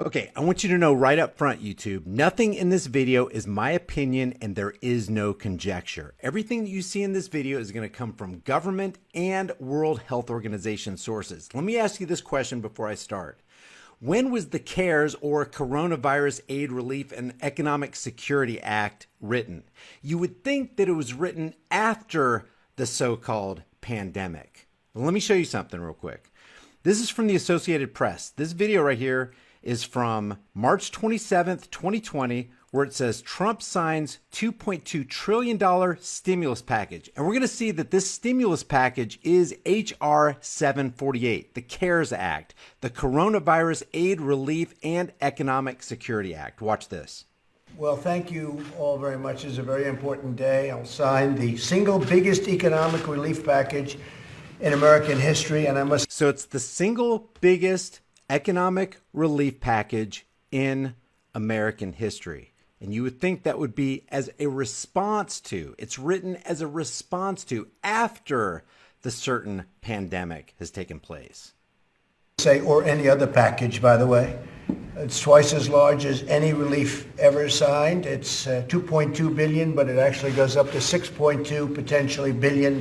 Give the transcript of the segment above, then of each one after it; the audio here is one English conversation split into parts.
Okay, I want you to know right up front, YouTube, nothing in this video is my opinion and there is no conjecture. Everything that you see in this video is going to come from government and World Health Organization sources. Let me ask you this question before I start. When was the CARES or Coronavirus Aid, Relief, and Economic Security Act written? You would think that it was written after the so-called pandemic. Well, let me show you something real quick. This is from the Associated Press. This video right here is from March 27th, 2020, where it says Trump signs $2.2 trillion stimulus package. And we're going to see that this stimulus package is H.R. 748, the CARES Act, the Coronavirus Aid, Relief, and Economic Security Act. Watch this. Well, thank you all very much. It's a very important day. I'll sign the single biggest economic relief package in American history, and I must... So it's the single biggest economic relief package in American history. And you would think that would be as a response to, it's written as a response to after the certain pandemic has taken place. Say, or any other package, by the way. It's twice as large as any relief ever signed. It's $2.2 billion, but it actually goes up to $6.2 potentially trillion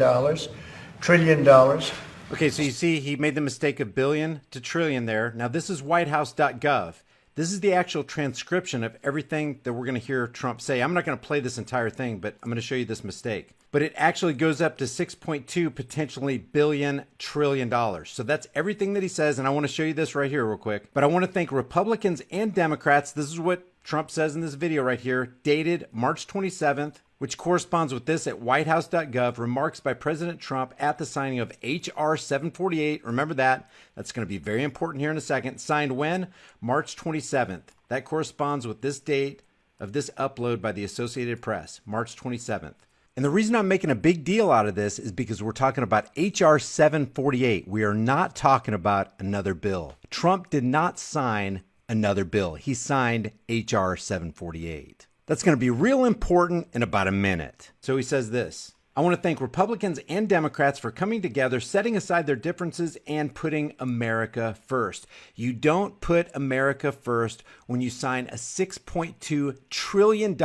dollars. Okay, so you see he made the mistake of billion to trillion there. Now this is whitehouse.gov. This is the actual transcription of everything that we're going to hear Trump say. I'm not going to play this entire thing, but I'm going to show you this mistake. But it actually goes up to 6.2 potentially billion trillion dollars. So that's everything that he says, and I want to show you this right here real quick. But I want to thank Republicans and Democrats. This is what Trump says in this video right here, dated March 27th, which corresponds with this at whitehouse.gov, remarks by President Trump at the signing of H.R. 748. Remember that. That's going to be very important here in a second. Signed when? March 27th. That corresponds with this date of this upload by the Associated Press, March 27th. And the reason I'm making a big deal out of this is because we're talking about H.R. 748. We are not talking about another bill. Trump did not sign another bill. He signed H.R. 748. That's going to be real important in about a minute. So he says this: I want to thank Republicans and Democrats for coming together, setting aside their differences, and putting America first. You don't put America first when you sign a $6.2 trillion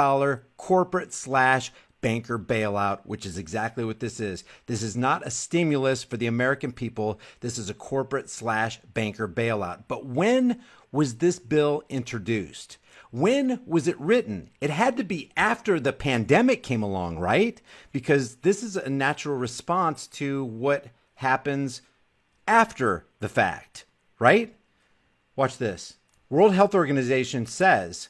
corporate/banker bailout, which is exactly what this is. This is not a stimulus for the American people. This is a corporate/banker bailout. But when was this bill introduced? When was it written? It had to be after the pandemic came along, right? Because this is a natural response to what happens after the fact, right? Watch this. World Health Organization says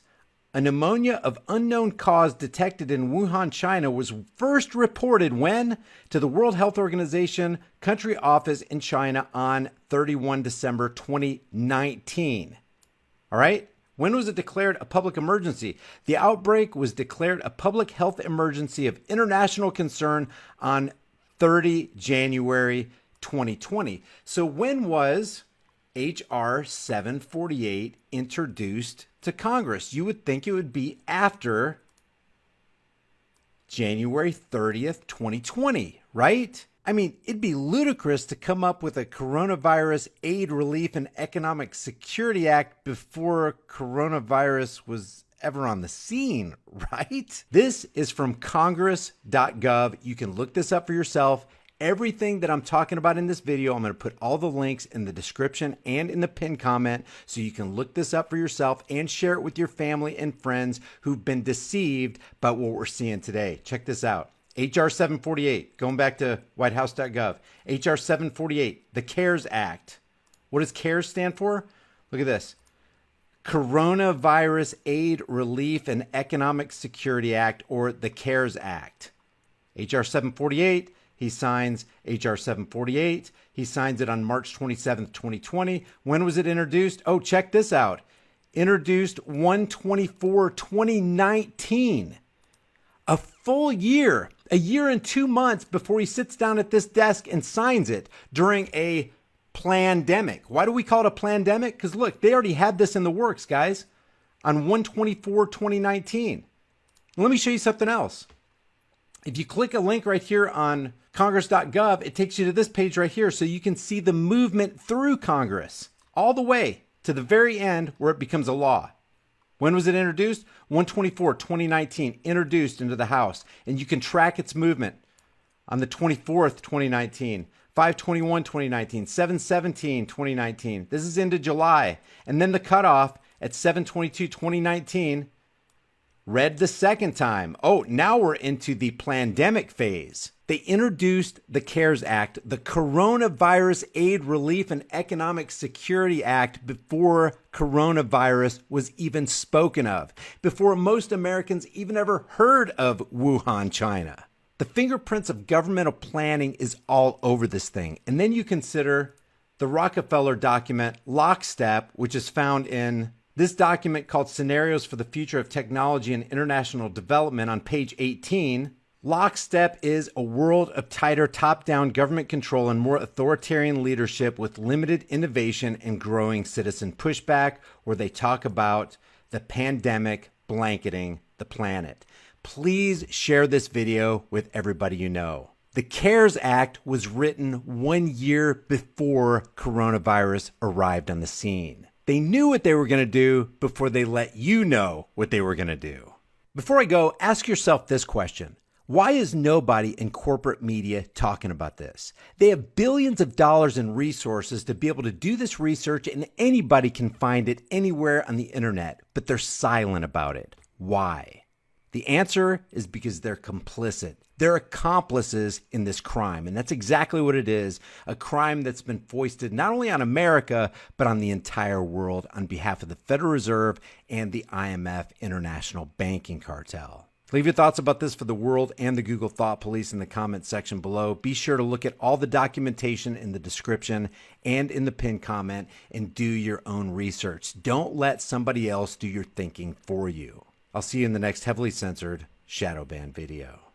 a pneumonia of unknown cause detected in Wuhan, China was first reported when? To the World Health Organization country office in China on 31 December 2019. All right? When was it declared a public emergency? The outbreak was declared a public health emergency of international concern on 30 January 2020. So when was H.R. 748 introduced to Congress? You would think it would be after January 30th, 2020, right? I mean, it'd be ludicrous to come up with a Coronavirus Aid, Relief, and Economic Security Act before coronavirus was ever on the scene, right? This is from congress.gov. You can look this up for yourself. Everything that I'm talking about in this video, I'm going to put all the links in the description and in the pinned comment so you can look this up for yourself and share it with your family and friends who've been deceived by what we're seeing today. Check this out. H.R. 748, going back to whitehouse.gov. H.R. 748, the CARES Act. What does CARES stand for? Look at this. Coronavirus Aid, Relief, and Economic Security Act, or the CARES Act. H.R. 748, he signs H.R. 748. He signs it on March 27th, 2020. When was it introduced? Oh, check this out. Introduced 1/24/2019. A full year, a year and 2 months before he sits down at this desk and signs it during a plandemic. Why do we call it a plandemic? Because look, they already had this in the works, guys, on 1/24/2019. Let me show you something else. If you click a link right here on congress.gov, it takes you to this page right here so you can see the movement through Congress all the way. to the very end where it becomes a law. When was it introduced? 1/24/2019, introduced into the House, and you can track its movement on the 24th, 2019, 5/21/2019, 7/17/2019. This is into July. And then the cutoff at 7/22/2019 read the second time. Oh, now we're into the pandemic phase. They introduced the CARES Act, the Coronavirus Aid, Relief, and Economic Security Act, before coronavirus was even spoken of, before most Americans even ever heard of Wuhan, China. The fingerprints of governmental planning is all over this thing. And then you consider the Rockefeller document, Lockstep, which is found in this document called Scenarios for the Future of Technology and International Development on page 18. Lockstep is a world of tighter top-down government control and more authoritarian leadership with limited innovation and growing citizen pushback, where they talk about the pandemic blanketing the planet. Please share this video with everybody you know. The CARES Act was written 1 year before coronavirus arrived on the scene. They knew what they were going to do before they let you know what they were going to do. Before I go, ask yourself this question. Why is nobody in corporate media talking about this? They have billions of dollars in resources to be able to do this research, and anybody can find it anywhere on the internet, but they're silent about it. Why? The answer is because they're complicit. They're accomplices in this crime, and that's exactly what it is, a crime that's been foisted not only on America, but on the entire world on behalf of the Federal Reserve and the IMF International Banking Cartel. Leave your thoughts about this for the world and the Google Thought Police in the comments section below. Be sure to look at all the documentation in the description and in the pinned comment and do your own research. Don't let somebody else do your thinking for you. I'll see you in the next heavily censored shadow ban video.